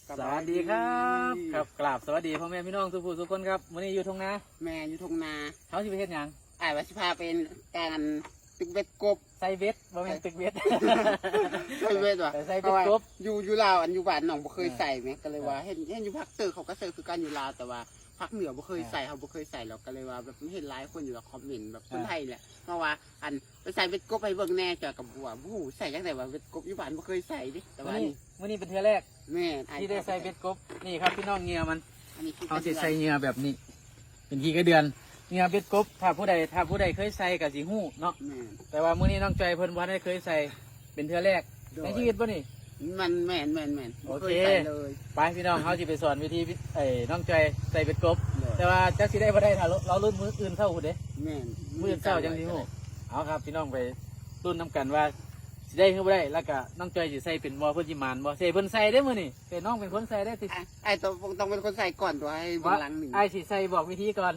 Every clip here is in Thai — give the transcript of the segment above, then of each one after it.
สวัสดีครับครับกราบสวัสดีพ่อแม่พี่น้องทุกผู้ทุกคนครับวันนี้อยู่ทงนาแม่อยู่ทงนาเขาสิไปเฮ็ดหยังว่าสิพาเป็นการตึกเบ็ดกบใส่เบ็ดบ่แม่นตึกเบ็ดใส่เบ็ดว่ะใส่เบ็ดกบอยู่ลาวอันอยู่บ้านน้องบ่เคยใส่แม่ก็เลยว่าเห็นอยู่ภาคเหนือเขาก็ใส่คือกันอยู่ลาวแต่ว่าภาคเหนือบ่เคยใส่เขาบ่เคยใส่หรอกก็เลยว่าแบบเห็นหลายคนอยู่คอมเมนต์แบบคนไทยแหละเพราะว่าอันไปใส่เบ็ดกบให้เบิ่งแน่เจอกับบัวโอ้โหใส่จังได๋ว่าเบ็ดกบอยู่บ้านบ่เคยใส่ดิแต่ว่านี่มื้อนี้เป็นเทื่อแรกแม่ที่ได้ใส่เบ็ดกบนี่ครับพี่น้องเหงื่อมันอันนี้เขาสิใส่เหงื่อแบบนี้เป็นขี้กระเดือนเหงื่อเบ็ดกบถ้าผู้ใดเคยใส่ก็สิฮู้เนาะแต่ว่ามื้อนี้น้องจอยเพิ่นบ่ได้เคยใส่เป็นเทื่อแรกในชีวิตบ่นี่มันแม่นโอเคไปพี่น้องเขาสิไปสอนวิธีน้องจอยใส่เบ็ดกบแต่ว่าจักสิได้บ่ได้ถ้าเราลุ้นมื้ออื่นเช้าพุ่นเด้แม่นมื้ออื่นเช้าจังสิฮู้เอาครับพี่น้องไปลุ้นนํกันว่าสิได้หรือบ่ได้แล้วก็น้องจอยสิใส่เป็นบ่เพิ่นสิมานบ่ใส่เพิ่นใส่ได้มื้อนี่เป็นน้องเป็นคนใส่ได้สิไอ้ต้องเป็นคนใส่ก่อนตัวให้เบิ่งหลังหนึ่งไอ้สิใส่บอกวิธีก่อน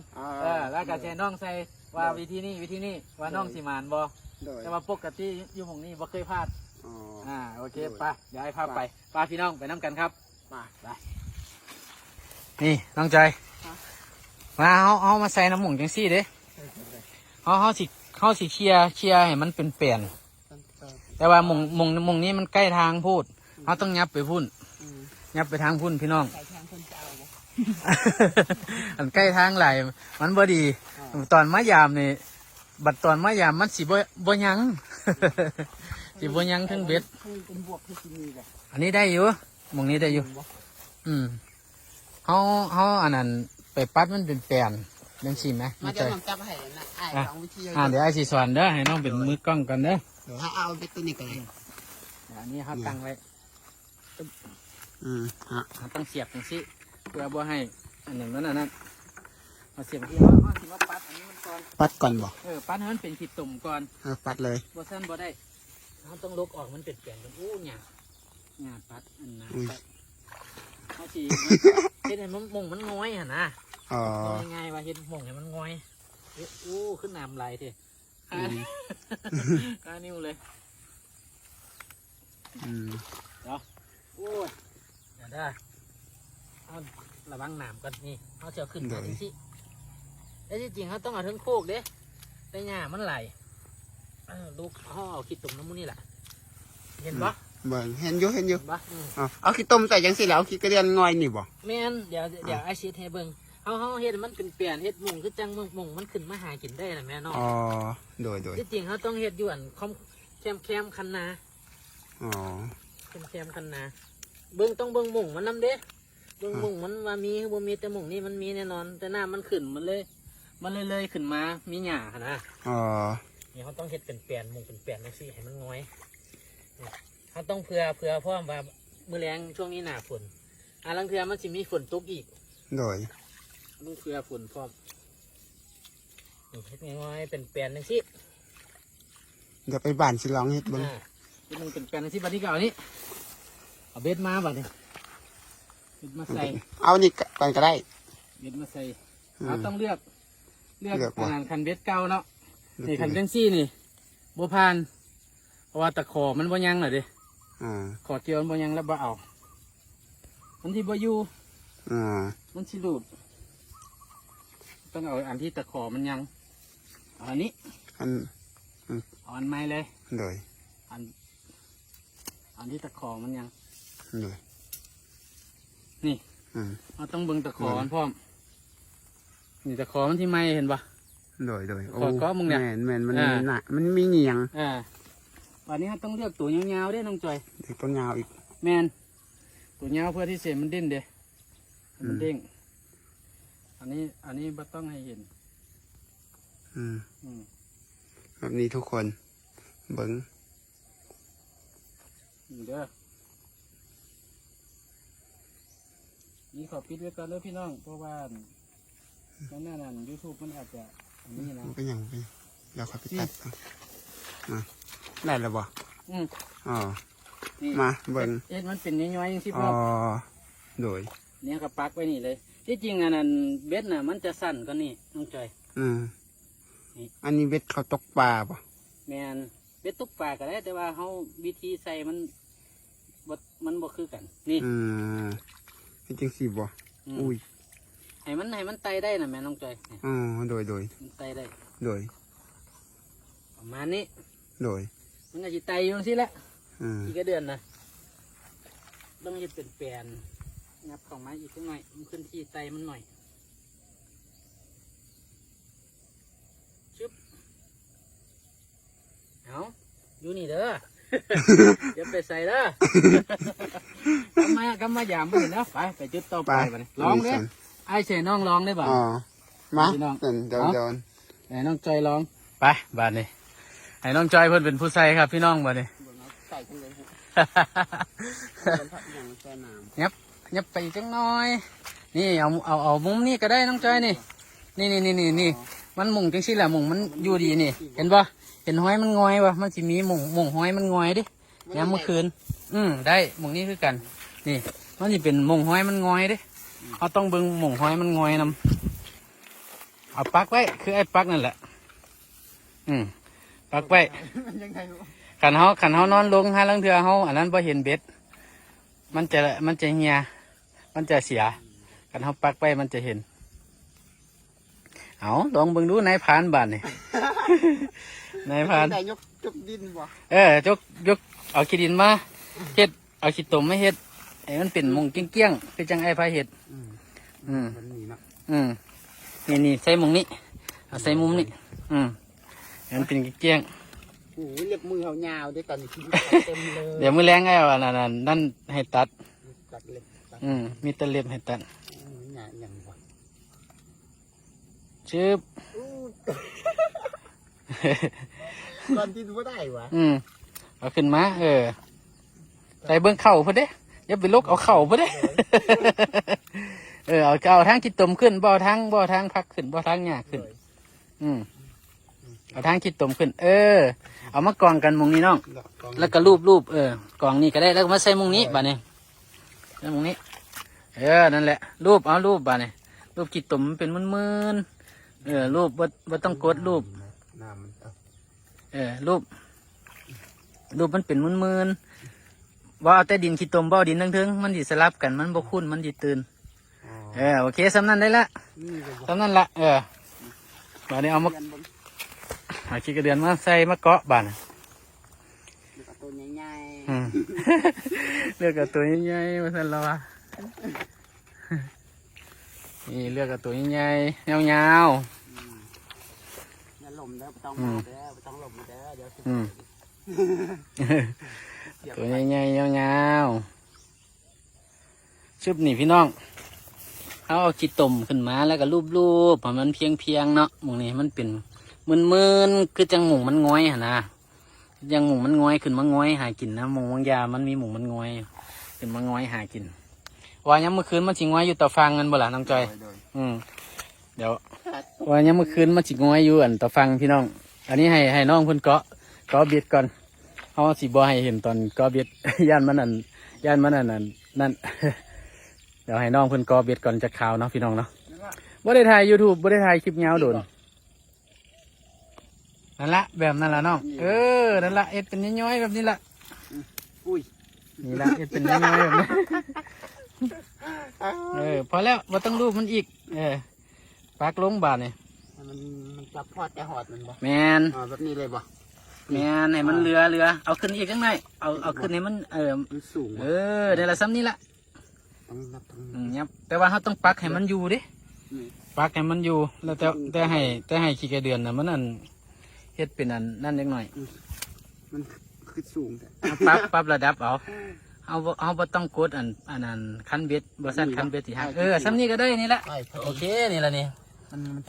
แล้วก็ให้น้องใส่ว่าวิธีนี้ว่าน้องสิมานบ่แต่ว่าปกติอยู่หม้องนี้บ่เคยพลาดโอเคไปเดี๋ยวให้พาไปพี่น้องไปน้ำกันครับไปนี่น้องใจมาเอามาใส่น้ำหมูจังซี่เด้เขาสิเคลียร์ให้มันเป็นเปลี่ยนแต่ว่าหมงนี้มันใกล้ทางพูดเขาต้องยับไปพุ่นยับไปทางพุ่นพี่น้องอันใกล้ทางไหลมันบ่ดีตอนมะยามนี่บัดตอนมะยามมันสิบ่ยังสิบ่ยังทั้งเบ็ดอันนี้ได้อยู่หมองนี้ได้อยู่เขาอันนั้นไปปัดมันเป็นแปลนยังสิไหมมาจะลองจับให้นะสองวิธีเดี๋ยวไอ้สิสอนเด้อให้น้องเป็นมือกล้องกันเด้อเอาเบ็ดตัวนี้กันเลยอันนี้เขาตั้งไว้ต้องเสียบตรงนี้เพื่อบ่ให้อันหนึ่งนั้นมาเสียบที่เขาสิมาปัดอันนี้มันก่อนปัดก่อนบ่ปัดให้มันเป็นขีดตุ่มก่อนปัดเลยบ่สั้นบ่ได้เขาต้องลกออกมันเป็นแก่นกันหยาปัดอันนั้นเขาสิเฮ็ดให้มันง้อยนะง่ายว่าเฮ็ดหม่งให้มันง้อยขึ้นน้ำไหลทีข้านิ้วเลยเดี๋ยวเดี๋ยวได้เอาระวังหนามก่อนนี่เอาเชือกขึ้นก่อนสิแต่จริงเขาต้องเอาทั้งโคกเด้แต่หญ้ามันไหลลูกห่อเอาขี้ตุ่มน้ำมูนี่แหละเห็นปะเห็นอยู่เอาขี้ต้มใส่ยังสิแล้วขี้กระเดียนงอยนี่บ่แม่นเดี๋ยวไอชีเทเบิงเขาเฮ็ดมันเป็นเปลี่ยนเฮ็ดมุงคือจังมุงมันขึ้นมาหากินได้นะแม่น้องโดยที่จริงเขาต้องเฮ็ดอยู่อันแคมคันนาแคมคันนาเบิ้งต้องเบิ้งมุงมันน้ำเด้เบิ้งมุงมันว่ามีบ่มีแต่มุงนี่มันมีแน่นอนแต่หน้ามันขึ้นมันเลยขึ้นมามีหญ้านะนี่เขาต้องเฮ็ดเป็นเปลี่ยนมุงเป็นเปลี่ยนจังซี่ให้มันง้อยเขาต้องเผื่อเพราะว่ามื้อแรงช่วงนี้หน้าฝนลังเทื่อมันสิมีฝนตกอีกโดยต้องเผื่อฝนพร้อมเฮ็ดง่ายๆเป็นแปลนจังซี่เดี๋ยวไปบ้านสิลองเฮ็ดบ้างมึงเป็นแปลนจังซี่บัดนี้ก็เอานี้เอาเบ็ดมาบัดนี้เบ็ดมาใส่เอานี่ก่อนก็ได้เบ็ดมาใส่เราต้องเลือกคันเบ็ดเก่าเนาะนี่คันจังซี่นี่บัวพานเพราะว่าตะขอมันบ่ยังหน่อยดิขอเกี่ยวมันบ่ยังแล้วบ่เอามันที่บ่อยู่มันสิรูดต้องเอาอันที่ตะขอมันยังอันนี้อันไม้เลยเลยอันที่ตะขอมันยังเลยนี่เราต้องเบิ่งตะขอมันพร้อมนี่ตะขอมันที่ไม้เห็นปะเลยขอก็มึงเนี่ยแม่นมันหนักมันมีเหนียงวันนี้เราต้องเลือกตัวยาวๆได้น้องจอยตัวยาวอีกแมนตัวยาวเพื่อที่เสียมันเด่นเด้มันเด้งอันนี้บ่ต้องให้เห็นแบบนี้ทุกคนเบิ้งเด้อนี่ขอปิดไว้ก่อนเด้อพี่น้องเพราะว่านั่นYouTube มันอาจจะนี่นะเป็นอย่างไรเราขอปิดตัดได้แล้วบ่มาเบิ้งมันเป็นย้อยๆอย่างที่พ่อโดยเนี่ยก็ปักไว้นี่เลยที่จริงอันนั้นเบ็ดน่ะมันจะสั่นกว่านี่น้องจอยอันนี้เบ็ดเขาตกปลาป่ะแม่นเบ็ดตกปลาก็ได้แต่ว่าเขาวิธีใส่มันบ่คือกันนี่ เป็นจังซี่บ่อุ้ยให้มันไตได้น่ะแม่น้องจอย อ๋อโดยมันไตได้โดยประมาณนี้โดยมันก็สิไตอยู่จังซี่แหละอีกก็เดือนนะต้องเฮ็ดเป็นแปลนงับเข้ามาอีกสักหน่อยมันขึ้นที่ไตมันหน่อยชึบเอาอยู่นี่เด้อ อย่าไปใส่เด้อกำมายามไปนะไปจุดต่อไปลองเด้ไอ้เชน้องลองได้บ่มาพี่น้องเดินไอ้น้องจอยลองไปบาดนี้ไอ้น้องจอยเพิ่นเป็นผู้ใส่ครับพี่น้องบาดนี้ยับไปจังน้อยนี่เอามุมนี้ก็ได้น้องจอยนี่มันมุงจังซี่แหละมุงมันอยู่ดีนี่เห็นป่ะเห็นห้อยมันงอยป่ะมันสิมีมุงห้อยมันงอยดิยามเมื่อคืนได้มุงนี้คือกันนี่มันสิเป็นมุงห้อยมันงอยดิเขาต้องเบิ่งมุงห้อยมันงอยนำเอาปักไว้คือไอ้ปักนั่นแหละปักไว้ขันเขานอนลงหาลังเทือเขาอันนั้นพอเห็นเบ็ดมันจะเหี่ยมันจะเสียขันเขาปักไว้มันจะเห็นเอาลองเบิ่งดูนายพานบ้านนี่ นายพานยกดินบ่ยกเอาขี้ดินมาเฮ็ดเอาขี้ตมไม่เฮ็ดไอ้มันเป็นมงเกี้ยงคือจังไอ้พายเฮ็ดนี่ใส่มุมนี้เอาใส่มุมนี้มันเป็นเกี้ยงโอ้ยเล็บมือเขายาวด้วยตอนนี้เต็มเลยเดี๋ยวมือแรงไอ้นั่นให้ตัดมีตะเล็บให้ตัดชืบก่อนที่ดูว่าได้วะเอาขึ้นมาใส่เบื้องเข่าพอเด้อย่าไปลกเอาเข่าพอเด้เอาทางคิดตมขึ้นบ่อทางพักขึ้นบ่อทางหยาขึ้นเอาทางคิดตมขึ้นเอามากองกันมุงนี้น้องแล้วก็รูปกองนี้ก็ได้แล้วก็มาใส่มุงนี้บ่านี่ใส่มุงนี้นั่นแหละรูปบ่านี่รูปคิดตมมันเป็นมืนรูปว่าต้องกดรูปรูปมันเป็นมืนว่าเอาแต่ดินขี้ตมบ่เอาดินทั้งมันดิสลับกันมันบ่คุ้นมันดิตื่นโอเคสำนั้นได้ละสำนั้นละบ่านี้เอามาขี้กระเดือนมาใส่มาเกาะบ่านะตัวใหญ่เลือกกับตัวใหญ่มาสั่นแล้ววะนี่เลือกกับตัวใหญ่ยาวอย่าหล่มเด้อต้องมาเด้อต้องหล่มเด้อเดี๋ยวตัวใหญ่ยาวชุบนี่พี่น้องเอาขี้ตมขึ้นมาแล้วก็รูปๆมันเพียงเนาะหมูนี่มันเป็นมึนคือจังหมูมันง้อยนะยังหมูมันง้อยขึ้นมาง้อยหากินนะหมูบางยามันมีหมูมันง้อยขึ้นมาง้อยหากินว่ายังเมื่อคืนมันสิง้อยอยู่ต่อฟังกันบ่ล่ะน้องจอยเดี๋ยวว่ายังเมื่อคืนมันสิง้อยอยู่ต่อฟังพี่น้องอันนี้ให้น้องเพิ่นเกาะเบ็ดก่อนเขาสิบ่ให้เห็นตอนเกาะเบ็ดย่านมันนั่นนั่นเดี๋ยวให้น้องเพิ่นเกาะเบ็ดก่อนจะข่าวเนาะพี่น้องเนาะบ่ได้ถ่าย YouTube บ่ได้ถ่ายคลิปยาวโดนนั่นละแบบนั่นละน้องนั่นละเอ็ดเป็นย้อยๆแบบนี้ละนี่ละเอ็ดเป็นย้อยๆแบบนี้พอแล้วว่าต้องรูปมันอีกปักลงบาทเนี่ยมันจับพอดแต่หอดมันบ่แมนแบบนี้เลยบ่แมนให้มันเรือเอาขึ้นอีกจังไงเอาขึ้นให้มันมันสูงเดี๋ยวละซ้ำนี่ละแต่ว่าเขาต้องปักให้มันอยู่ดิปักให้มันอยู่แล้วแต่ให้ขี้กระเดือนนะมันนั่นเฮ็ดเป็นนั่นเล็กหน่อยมันคือสูงปรับระดับเอาบ่ต้องกดอันนั้นคันเบ็ดบ่สั่นคันเบ็ดสิฮะซ้ำนี้ก็ได้นี่ละโอเคนี่ละนี่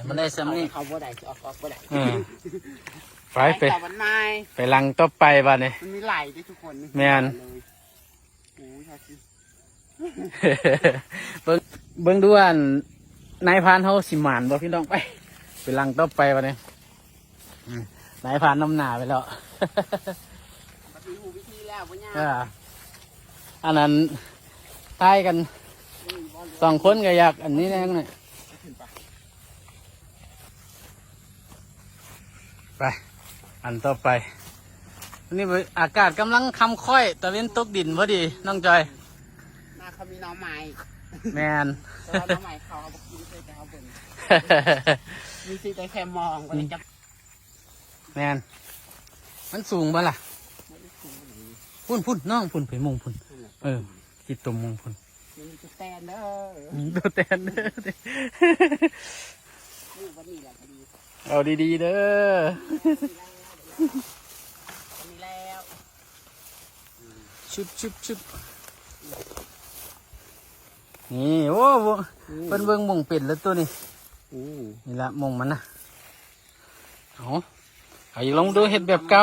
มันได้ซ้ำนี่เขาบ่ได้ออกบ่ได้ไปลังต่อไปบ้านนี่มันมีไหลด้วยทุกคนแม่นเบิ่งดูอันนายพานเขาสิหมานบ่พี่น้องไปลังต่อไปบ้านนี่นายพานน้ำหนาไปแล้วอันนั้นตายกัน2 คนก็อยากอันนี้แน่หน่อยไปอันต่อไปนี่อากาศกำลังค่ำค่อยตะเวนตกดินพอดีน้องจอย เขามีน้องไม้ แมน แต่ว่าน้องไม้เขาเอาบอกกินเลยแต่เขาเบิ่งมีสิแต่แค่มองไปเลยจับ แมนมันสูงบ่ล่ะพุ่นน้องพุ่นไปมงพุ่นจิตตมมงพุ่น มันจะแตนเด้อ ดูแตนเด้อ นี่วันนี้แหละพอดี เอาดีๆเด้อ วันนี้แล้ว ชุบนี่โอ้โหเป็นเบิ่งมงเป็ดแล้วตัวนี้นี่ละมงมันนะเอาอีกลองดูเห็ดแบบเก่า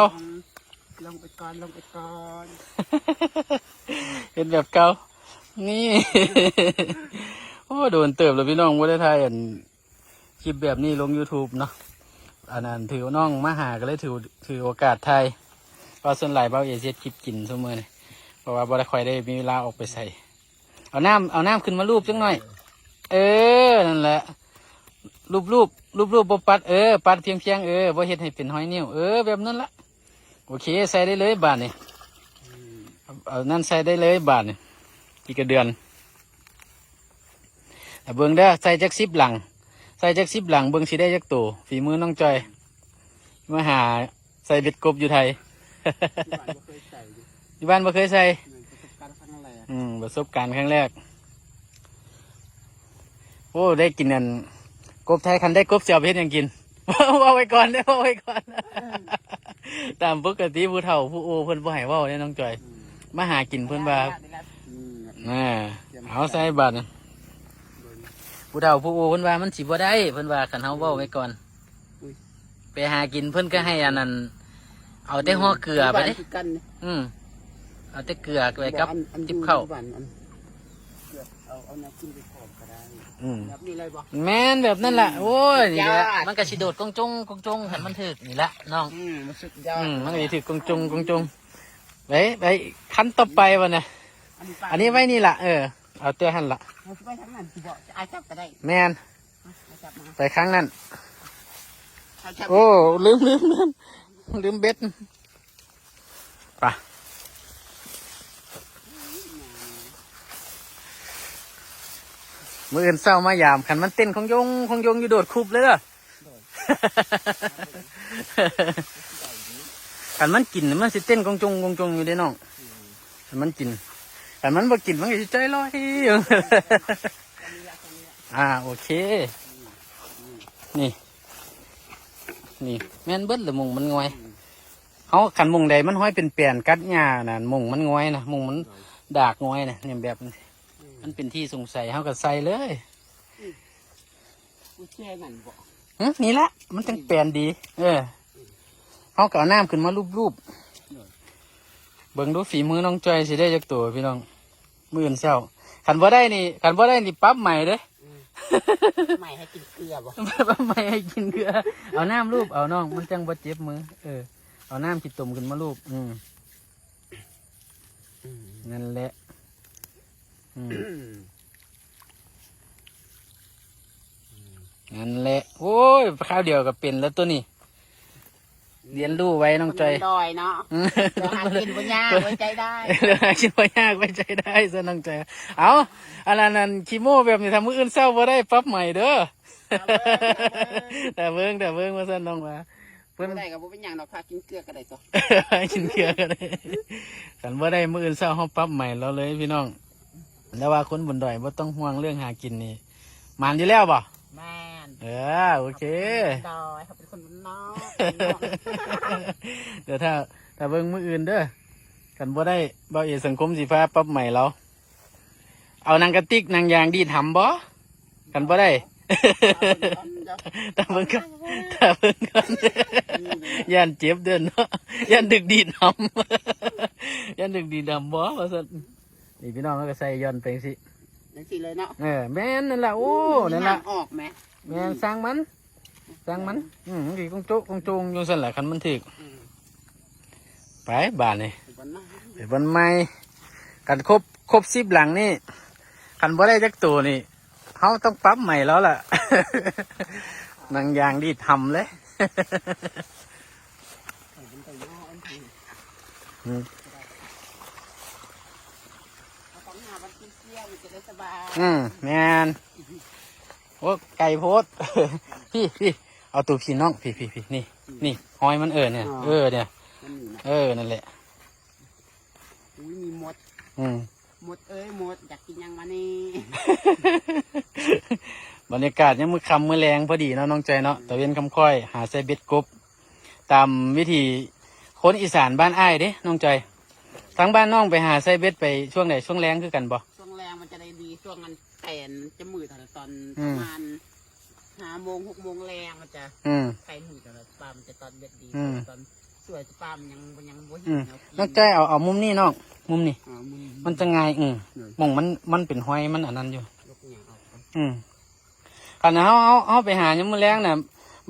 ลงไปก่อน เห็ดแบบเก่านี่ โอ้โดนเติบเลยพี่น้องว่าได้ถ่ายคลิปแบบนี้ลง YouTube เนาะอันนั้นถือน้องมาหาก็เลยถือโอกาสถ่ายเพราะส่วนหลายเบาเอเชียคลิปกินเสมอเลยเพราะว่าบ่ได้ค่อยได้มีเวลาออกไปใส่เอาน้ำขึ้นมารูปจังหน่อยนั่นแหละรูปบ่ปัดปัดเพียงบ่เฮ็ดให้เป็นห้อยนิ้วแบบนั้นละโอเคใส่ได้เลยบาทนี่เอานั่นใส่ได้เลยบาทนี่อีกเดือนแต่เบิ่งเด้อใส่จัก10 หลังเบิ่งสิได้จักตัวฝีมือน้องจอยมาหาใส่เบ็ดกบอยู่ไทย ที่บ้านบ่เคยใส่ประสบการณ์ครั้งแรกโอ้ได้กินนั่นกบไทยคันได้กบเสียวเพชรยังกิน ว่าไว้ก่อนได้ว่าไว้ก่อน ตามปกติผู้เฒ่าผู้โอเพิ่นบ่ให้เว้าเด้น้องจอยมาหากินเพิ่นว่าเอาใส่บาทผู้เฒ่าผู้โอเพิ่นว่ามันสิบ่ได้เพิ่นว่าคันเฮาเว้าไว้ก่อนไปหากินเพิ่นก็ให้อันนั้นเอาแต่ห่อเกลือไปเด้เอาแต่เกลือไปกับจิบข้าวเอาน้ำกินไปพร้อมก็ได้แบบนี้เลยบ่แม่นแบบนั้นแหละโอ้ยนี่แหละมันก็สิโดดกงจงให้มันถึกนี่แหละน้องมันสุดยอดมันก็สิถึกกงจงไปขั้นต่อไปวะเนี่ยอันนี้ไว้นี่ล่ะเอาเตื้อหั่นล่ะไปทางนั้นสิบ่จะอาจับก็ได้แม่นไปครั้งนั้นโอ้ลืมเบ็ดไปมื่ออื่นเศร้ามายามขันมันเต้นของยงอยู่โดดคุบเลยขันมันกินมันสิเต้นกงจงอยู่ได้น้องขันมันกินขันมันบ่กินมันก็สิใจลอยโอเคนี่แม่นเบิดหรือมุงมันงอยเขาขันมุงใดมันห้อยเป็นเปลี่ยนกัดหญ้าน่ะมุงมันงอยนะมุงมันดากงอยนะเนี่ยแบบนี้มันเป็นที่สงสัยเขาก็ใส่เลยนี่ละมันจังแปลนดีเขาก็เอาน้ำขึ้นมารูปเบิ่งดูฝีมือน้องจอยสิได้จักตัวพี่น้องมืออื่นเช้าขันบ่ได้นี่ปั๊บใหม่เด้ใหม่ให้กินเกลือบ่ปั๊บใหม่ให้กินเกลือเอาน้ำรูปเอาน้องมันจังบ่เจ็บมือเอาน้ำขีดตุ่มขึ้นมารูปนั่นแหละนั่นแหละโอ้ยข้าวเดียวกับเป็นแล้วตัวนี้เรียนรู้ไว้น้องใจดอยเนาะหากินบ่ยากไว้ใจได้หากินบ่ยากไว้ใจได้ซะน้องใจเอาอันนั้นขี้โม่แบบนี้ทำมื้ออื่นเศร้าบ่ได้ปั๊บใหม่เด้อแต่เบิ่งว่าซั่นน้องว่าเพิ่นได้ก็บ่เป็นหยังดอกพากินเกลือก็ได้ตัวกินเกลือก็ได้คันบ่ได้มื้ออื่นเศร้าเฮาปั๊บใหม่เราเลยพี่น้องแล้วว่าคนบนดอยบ่ต้องห่วงเรื่องหากินนี่มานอยู่แล้วบ่แม่นโอเคดอยเขาเป็นคนบนนอกเดี๋ยวถ้าเบิ่งมื้ออื่นเด้อกันบ่ได้บ่เอสังคมสีฟ้าปั๊บใหม่เราเอานางกระติกนางยางดีดหำบ่กันบ่ได้ถ้าเบิ่งกันย่านเจ็บเด้อเนาะย่านดึกดีดหำย่านดึกดีดหำบ่ว่าซั่นนี่พี่น้องเขาก็ใส่ย้อนไปสิจังซี่เลยเนาะแม่นนั่นล่ะโอ้นั่นล่ะออกแม่แม่นสร้างมันสิกงโจอยู่ซั่นแหละคันมันถึกไปบ้านนี่ไปบ้านใหม่กันครบ10 หลังนี่คันบ่ได้จักตัวนี่เฮาต้องปรับใหม่แล้วล่ะนางยางดีทำเลย แมนโอ้ไก่โพด พี่เอาตัวพี่น้องพี่นี่หอยมันเนี่ยเนี่ยนั่นแหละ อุ้ยมีมด มดมดอยากกินยังมานี่ บรรยากาศยังมือคำมือแรงพอดีเนาะน้องใจเนาะตะเวนคำค่อยหาใส่เบ็ดกบตามวิธีคนอีสานบ้านอ้ายเด้น้องใจทั้งบ้านน้องไปหาใส่เบ็ดไปช่วงไหนช่วงแรงคือกันบ่ช่วงแรงมันจะได้ดีช่วงมันแตนจะมืดตอนประมาณ5 โมง 6 โมงแรงมันจะไก่มืดแต่ปลามันจะตอนเบ็ดดีตอนสวยปลามันยังบ่หิวน้องใจเอามุมนี้น้องมุมนี้มันจะง่ายมองมันเป็นห้อยมันอันนั้นอยู่คันเอาไปหายังมือแรงน่ะ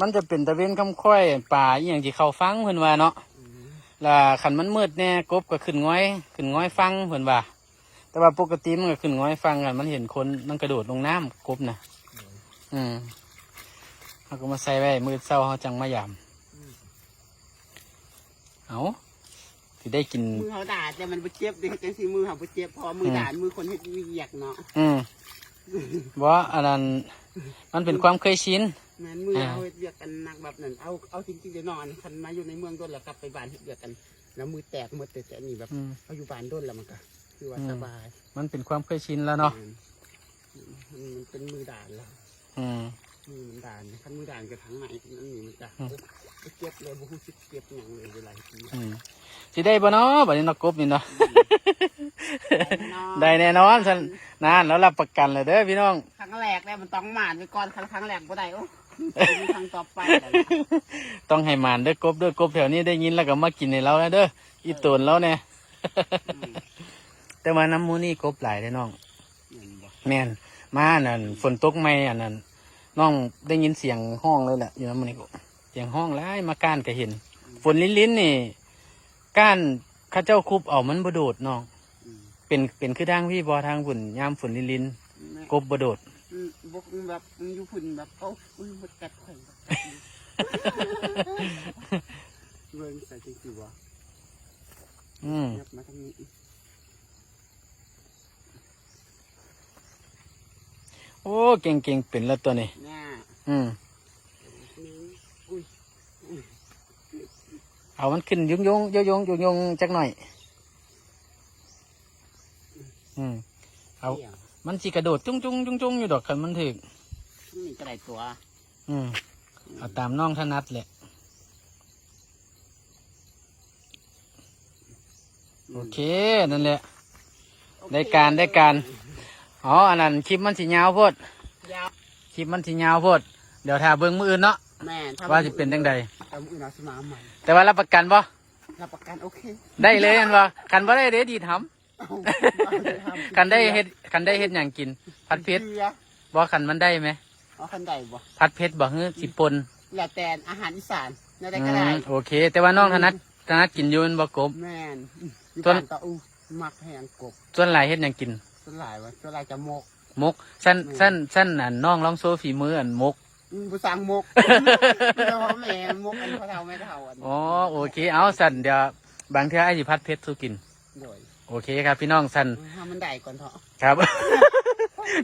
มันจะเป็นตะเวนคำค่อยป่าอย่างที่เขาฟังเพิ่นว่าเนาะแล้วขันมันมืดแน่กบก็ขึ้นง้อยฟังเพิ่นว่าแต่ว่าปกติมันก็ขึ้นง้อยฟังกันมันเห็นคนมันกระโดดลงน้ำกบนะเขาก็มาใส่ไว้มือเศร้าเขาจังมายามเอาที่ได้กินมือเขาด่าแต่มันบ่เจ็บดิจังซี่มือเขาบ่เจ็บพอมือด่ามือคนเฮ็ดเวียกเนาะว่าอันนั้นมันเป็นความเคยชินแม่นมือเขาเฮ็ดเวียกกันหนักแบบนั้นเอาจริงๆเดี๋ยวนอนคันมาอยู่ในเมืองด้นแล้วกลับไปบ้านเฮ็ดเวียกกันแล้วมือแตกหมดแต่นี่แบบเอาอยู่บ้านด้นแล้วมันก็คือว่าสบายมันเป็นความเคยชินแล้วเนาะมันเป็นมือด่านแล้วมือมันด่านคันมือด่านกับทั้งไหนนั่นนี่มันจะเก็บเลยบุ้งชิเก็บอย่างเลยเวลาทีสิได้บ่เนาะบัดนี้นกกบนี่เนาะได้แน่นอนท่านนานแล้วรับประกันเลยเด้อพี่น้องครั้งแรกเนี่ยมันต้องหมานไปก่อนครั้งแรกบ่ได้โอ้มีครั้งต่อไปต้องให้หมานเด้อกบแถวนี้ได้ยินแล้วก็มากินในเราแล้วเด้ออีตนแล้วเนี่ยแต่ว่าน้ำมูนี่กบหลายเลยน้องแม่นมานั่นฝนตกไม่อันนั้นน้องได้ยินเสียงห้องเลยแหละอยู่น้ำมูนี่เสียงห้องแล้วมาก้านก็เห็นฝนลิ้นนี่ก้านข้าเจ้าคุบเอามันบโดดน้องเป็นคือทางพี่บอทางฝุ่นยามฝนลิ้นกบบโดดบกแบบอยู่ฝุ่นแบบโอ้ยมันกัดไข่เบิ่งใส่จริงๆวะมาทางนี้โอ้เก่งเป็นแล้วตัวนี้เอามันขึ้นยงจักหน่อยเอามันสิกระโดดจุ้งอยู่ดอกคันมันถึกนี่กระไรตัวเอาตามน้องถนัดแหละโอเคนั่นแหละได้การอ๋ออันนั้นคลิปมันสิยาวโพดคลิปมันสิยาวโพดเดี๋ยวถ้าเบิ่งมืออื่นเนาะว่าจะเป็นจังใดแต่ว่ารับประกันบ่รับประกันโอเคได้เลยอันบ่กันบ่ได้เด้ดีทำกันได้เฮ็ดอย่างกินผัดเผ็ดบ่ขันมันได้ไหมขันได้บ่ผัดเผ็ดบ่ฮื้อสิปนแล้วแต่อาหารอีสานได้ก็ได้โอเคแต่ว่าน้องถนัดกินอยู่มันบ่กบแม่นส่วนมักแหงกบส่วนหลายเฮ็ดอย่างกินส่วนหลายวะส่วนหลายจะมกสั้นอันน้องลองโซฝีมืออันมกผู้สร้างมกพ่อแม่มกอันพ่อเฒ่าแม่เฒ่าอันอ๋อโอเคเอาสั่นเดี๋ยวบางเทื่อไอ้สิผัดเผ็ดสู้กินโอเคครับพี่น้องสั่นมันได้ก่อนเถอะครับ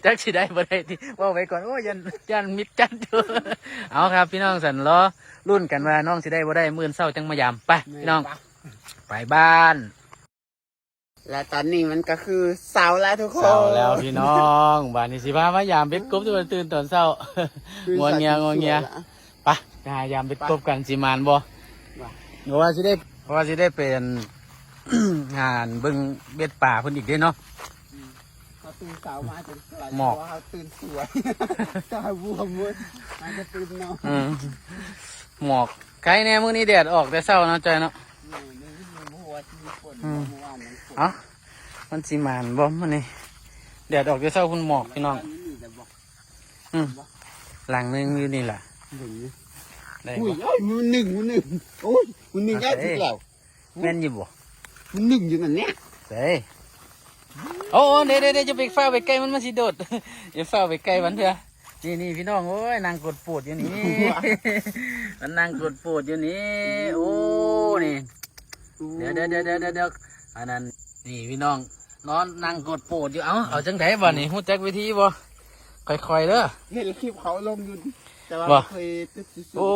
จักสิได้บ่ได้ที่ว่าไว้ก่อนโอ้ยันมิดจัดอยู่เอาครับพี่น้องสั่นรอรุ่นกันว่าน้องสิได้บ่ได้มื้อเช้าจังมายามไปพี่น้องไปบ้านและตอนนี้มันก็คือเสาแล้วทุกคนเสาแล้วพี่น้องบ้านนี้สิพามายามเบ็ดกบทุกคนตื่นตอนเช้างวงเงียไปหายามเบ็ดกบกันสิมานบ่เพราะว่าสิได้เป็นงานเบิ่งเบ็ดป่าเพิ่นอีกเด้เนาะเขาตื่นเสามาจนสวยหมอกเขาตื่นสวยตาบวมหมดมันจะตื่นเนาะหมอกไกลแน่มื้อนี้แดดออกแต่เช้าเนาะใจเนาะอ๋อมันสิมานบ่มื้อนี้แดดออกแต่เช้าคุณหมอกพี่น้องหลังนึงอยู่นี่ล่ะได้บ่มือหนึ่งโอ้ยมือหนึ่งได้ถึงแล้วแม่นอยู่บ่มันหนึ่งอยู่นั่นเนี่ยเด้โอ้เดี๋ยวจะไปเฝ้าไปใกล้มันสิโดดอย่าเฝ้าไปใกล้มันเถอะนี่พี่น้องโอ้ยนางกดปวดอยู่นี่มันนางกดปวดอยู่นี่โอ้นี่เดี๋ยวอันนั้นนี่พี่น้อง นอนนั่งกดโปดอยู่เอาจังไดบ่นี่ฮู้จักวิธีบ่ค่อยๆเด้อ เห็นคลิปเขาลงอยู่แต่ว่า บ่ เคยตึ๊ดซื่อๆ โอ้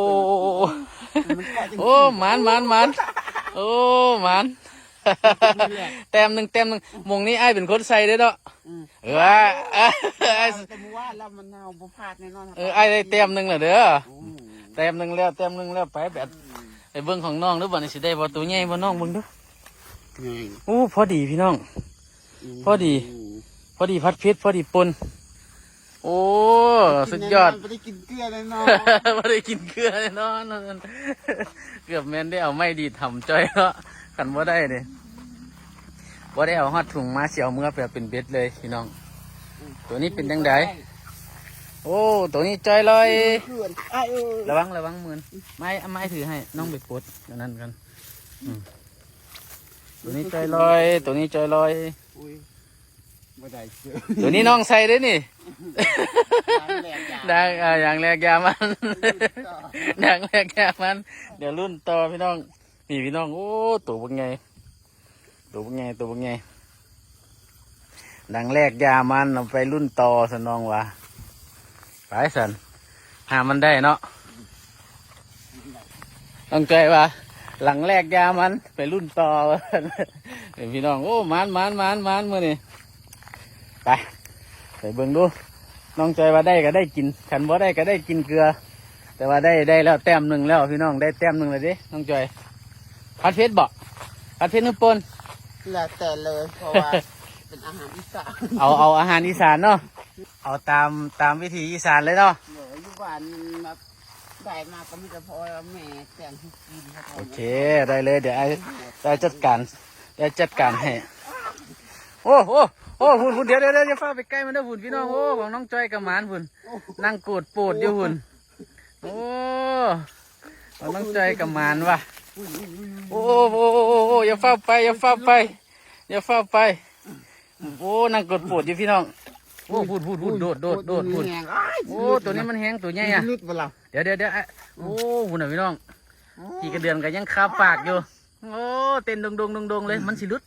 มันก็จะ โอ้หมันโอ้หมัน แต้มหนึ่งหมงนี้ไอ้ายเป็นคนใส่เด้อเนาะ อืม เออไอ้าย แต่ว่าแล้วมันเอาบ่พลาดแน่นอน ไอ้ายได้แต้มหนึ่งแล้วเด้อ โอ้ แต้มหนึ่งแล้วไปแบบไปเบิ่งของน้องหรือบ่นี่สิได้บ่ตัวใหญ่บ่น้องเบิ่งดู ง่าย โอ้พอดีพี่น้อง พอดี พอดีพัดเพชรพอดีปนโอ้สุดยอด ไม่ได้กินเกลือเลยเนาะ ไม่ได้กินเกลือเลยเนาะนั่นเกือบแม่นได้เอาไม่ดีทำจ้อยเนาะขันว่าได้เนี่ยว่าได้เอาฮอดถุงมาเสียวเมื่อแบบเป็นเบ็ดเลยพี่น้อง ตัวนี้เป็นยังไงโอ้ตัวนี้จ้อยลอย เกลือไอ้เออ ระวังมือไม้ถือให้น้องไปปลดอย่างนั้นกันตัวนี้จ้อยลอยตัวนี้จ้อยลอย อุ้ยบ่ได้เกลือ ตัวนี้น้องใส่ด้วยนี่ แรงอย่าง อย่างแรกยามัน อย่างแรกยามัน เดี๋ยวรุ่นต่อพี่น้องนี่พี่น้องโอ้ตัวเป็นไงดังแรกยามันเอาไปรุ่นต่อสนองว่ะไปสันหามันได้เนาะต้องใจว่าหลังแรกยามันไปรุ่นต่อ เดี๋ยวพี่น้องโอ้มันมื่อนี่ไปเบิ่งดูน้องใจว่าได้ก็ได้กินขันว่าได้ก็ได้กินเกลือ แต่ว่าได้แล้วแต้มหนึ่งแล้วพี่น้องได้แต้มหนึ่งเลยดิน้องจอยพัดเพชรบอกพัดเพชรนึกปน แล้วแต่เลยเพราะว่าเป็นอาหารอีสาน เอาอาหารอีสานเนาะเอาตามวิถีอีสานเลยเนาะ เดี๋ยวอยู่บ้านแบบได้มาก็มีแต่พ่อแม่แต่งให้กินครับ โอเคได้เลยเดี๋ยวได้จัดการให้โอ้หุ่นเดี๋ยวฟ้าไปใกล้มันเด้อหุ่นพี่น้องโอ้ของน้องจอยกับหมานหุ่นนั่งโกรธโปรดอยู่หุ่นโอ้ของน้องจอยกับหมานว่ะโอ้อย่าฟ้าไปโอ้นั่งโกรธโปรดอยู่พี่น้องโอ้หุ่นโดดหุ่นโอ้ตัวนี้มันแห้งตัวใหญ่อะ ลึกบ่ล่ะ เดี๋ยวโอ้หุ่นอ่ะพี่น้องขี่กระเดือนก็ยังคาปากอยู่โอ้เต้นดงเลยมันสิลุด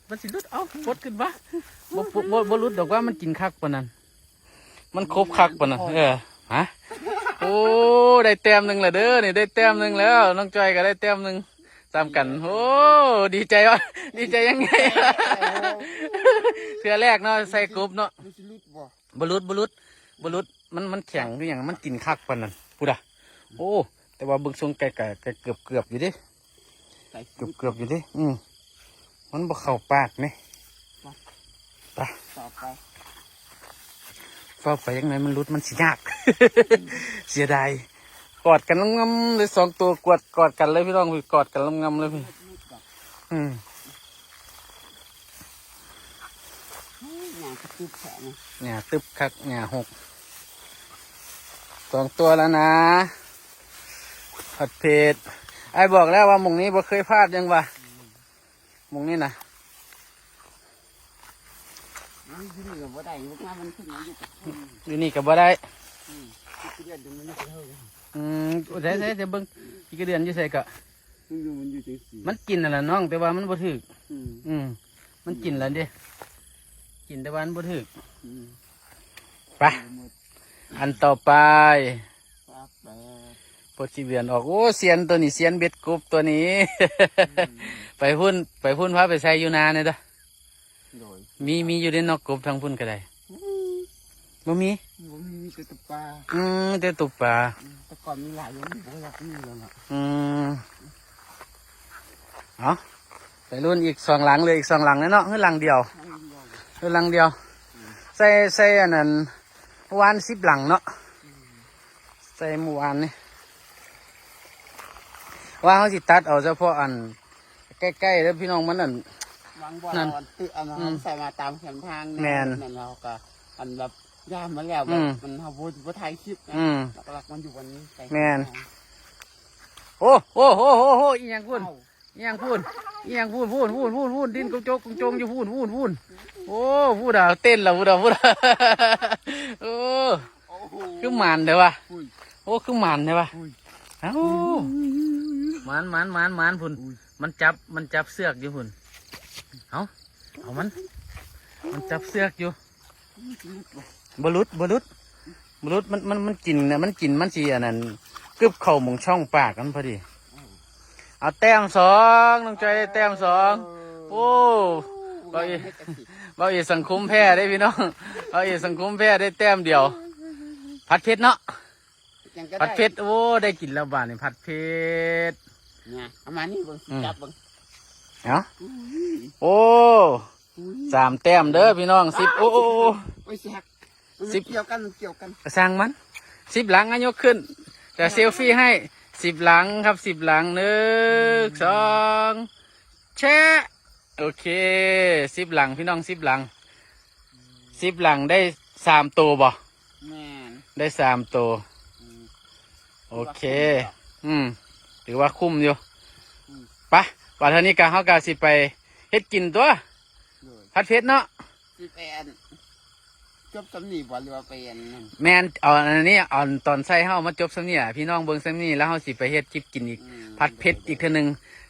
เอ้าปดขึ้นปะบ่ลุดดอกว่ามันกินคักปะนั่นมันครบคักปะนั่นฮะโอ้ได้แต้มหนึ่งแล้วเด้อนี่ได้แต้มหนึ่งแล้วน้องจอยก็ได้แต้มหนึ่งตามกันโอ้ดีใจวะดีใจยังไงเทือแรกเนาะใส่กบเนาะ มันสิลึกบ่ บลุดมันแข็งหรือยังมันกินคักปะนั่นพูดอ่ะโอ้แต่ว่าเบิ่งทรงไก่เกือบอยู่ดิ ใส่ เกือบอยู่ดิมันบ่เข้าปากนี่ไป ต่อไป เฝ้าไปยังไงมันรุดมันสิยาก เสียดายกอดกันงำๆเลยสองตัวกอดกันเลยพี่น้องกอดกันงำๆเลยพี่หนังกระตุกแผลนะ เนี่ยตึบคักเนี่ยหกสองตัวแล้วนะผัดเผ็ดไอ้บอกแล้วว่าหมองนี้บ่เคยพลาดยังวะหมองนี้นะ มันอยู่นี่ก็บ่ได้ลูกมามันขึ้นมาอยู่กับ อยู่นี่กับบ่ได้ ที่เดือนมันไม่เท่ากัน ใส่เดี๋ยวเบิ่งอีกเดือนอยู่ใส่กะ มันอยู่จังซี่ มันกินนั่นแหละน้องแต่ว่ามันบ่ถึก อืม มันกินแล้วเด้กินแต่ว่ามันบ่ถึก อืม ไปอันต่อไป ครับ ปลดสีเวียนออกโอ้เซียนตัวนี้เซียนเบ็ดกบตัวนี้ ไปพุ่นพาไปใส่อยู่นาเนี่ยเด้อ โดย มีอยู่ในนอกกบทางพุ่นก็ได้บ่มี ผมมีแต่ตะปลา แต่ตุกปลา แต่ก่อนมีหลายอย่างที่ผมอยากมีแล้วเนาะ เอาไปรุ่นอีกสองหลังเลยอีกสองหลังเลยเนาะคือหลังเดียวคือหลังเดียวใส่อันนั้นวาน10หลังเนาะใส่เมื่อวานนี่ว่าเขาสิตัดเอาเฉพาะอันใกล้ๆแล้วพี่น้องมันนั่น วางบอลเอาตึกเอามาใส่มาตามแคมทาง แม่น นั่นเราก็อันแบบย่ามมาแล้วแบบมันเอาบ่ถ่ายคลิปนะหลักๆมันอยู่วันนี้ แม่น โอ้อีหยังพูดอีหยังพูดดินกงจงอยู่พูดโอ้พูดอ่ะเต้นแล้วพูดอ่ะโอ้คือหมันเด้อวะโอ้คือหมันเด้อวะเอ้าหมันพุ่นมันจับเสือกอยู่พุ่นเอามัน มันจับเสือกอยู่บลุดมันกินนะมันกินมันสีอันนั้นกึบเข่าหมองช่องปากกันพอดีเอาแต้มสองน้องจอยได้แต้มสองโอ้เบาอีสังคมแพ้ได้พี่น้องเบาอีสังคมแพ้ได้แต้มเดียวผัดเผ็ดเนาะผัดเผ็ดโอ้ได้กินแล้วบ้านนี่ผัดเผ็ดเนี่ยเอามานี่เบิ่งจับเบิ่งเนาะโอ้3 แต้มเด้อพี่น้อง10โอ้10เกี่ยวกันสร้างมัน10 หลังอ่ะยกขึ้นจะเซลฟี่ให้10 หลังครับ10 หลัง1 2แชะโอเค10 หลังพี่น้อง10 หลัง10 หลังได้3 ตัวบ่แม่นได้3 ตัวโอเคถือว่าคุ้มอยู่ไปว่าเท่านี้กะเฮากะสิไปเฮ็ดกินตัวผัดเผ็ดเนาะสิไปจบสำนีบ่หรือว่าไปนั่นแม่นเอาอันนี้เอาตอนใส่เฮามาจบสำนีอ่ะพี่น้องเบิ่งสำนีแล้วเฮาสิไปเฮ็ดคลิปกินอีกผัดเผ็ดอีกเทื่อนึง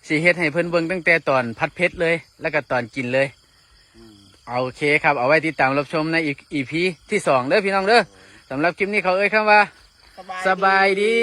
สิเฮ็ดให้เพิ่นเบิ่งตั้งแต่ตอนผัดเผ็ดเลยแล้วก็ตอนกินเลยโอเคครับเอาไว้ติดตามรับชมในอีพีที่2เด้อพี่น้องเด้อสำหรับคลิปนี้เขาเอ่ยคำว่าสบายดี